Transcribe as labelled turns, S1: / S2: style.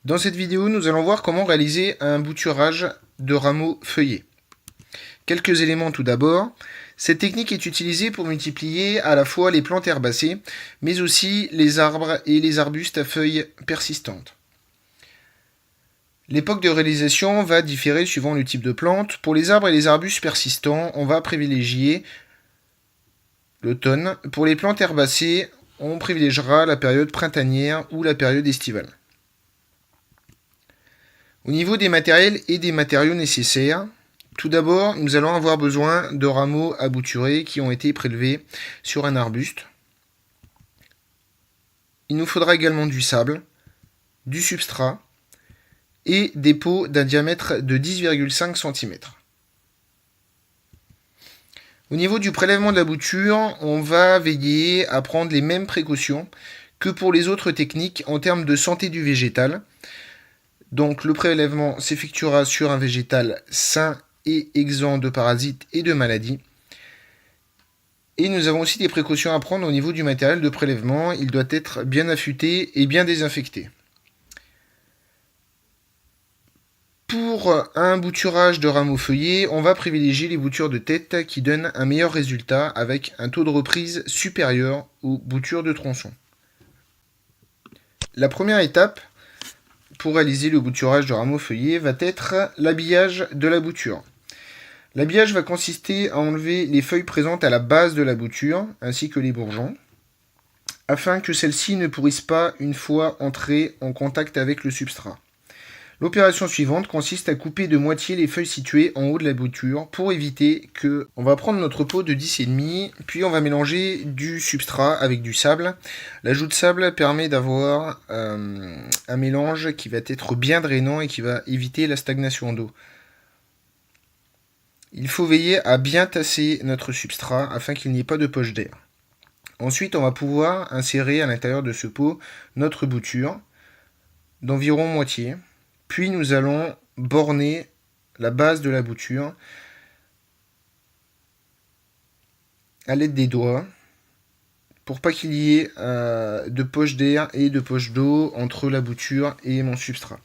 S1: Dans cette vidéo, nous allons voir comment réaliser un bouturage de rameaux feuillés. Quelques éléments tout d'abord. Cette technique est utilisée pour multiplier à la fois les plantes herbacées, mais aussi les arbres et les arbustes à feuilles persistantes. L'époque de réalisation va différer suivant le type de plante. Pour les arbres et les arbustes persistants, on va privilégier l'automne. Pour les plantes herbacées, on privilégiera la période printanière ou la période estivale. Au niveau des matériels et des matériaux nécessaires, tout d'abord, nous allons avoir besoin de rameaux à bouturer qui ont été prélevés sur un arbuste. Il nous faudra également du sable, du substrat et des pots d'un diamètre de 10,5 cm. Au niveau du prélèvement de la bouture, on va veiller à prendre les mêmes précautions que pour les autres techniques en termes de santé du végétal. Donc le prélèvement s'effectuera sur un végétal sain et exempt de parasites et de maladies. Et nous avons aussi des précautions à prendre au niveau du matériel de prélèvement. Il doit être bien affûté et bien désinfecté. Pour un bouturage de rameaux feuillés, on va privilégier les boutures de tête qui donnent un meilleur résultat avec un taux de reprise supérieur aux boutures de tronçon. La première étape pour réaliser le bouturage de rameaux feuillés va être l'habillage de la bouture. L'habillage va consister à enlever les feuilles présentes à la base de la bouture, ainsi que les bourgeons, afin que celles-ci ne pourrissent pas une fois entrées en contact avec le substrat. L'opération suivante consiste à couper de moitié les feuilles situées en haut de la bouture pour éviter que... On va prendre notre pot de 10,5, puis on va mélanger du substrat avec du sable. L'ajout de sable permet d'avoir un mélange qui va être bien drainant et qui va éviter la stagnation d'eau. Il faut veiller à bien tasser notre substrat afin qu'il n'y ait pas de poche d'air. Ensuite, on va pouvoir insérer à l'intérieur de ce pot notre bouture d'environ moitié. Puis nous allons borner la base de la bouture à l'aide des doigts pour pas qu'il y ait de poche d'air et de poche d'eau entre la bouture et mon substrat.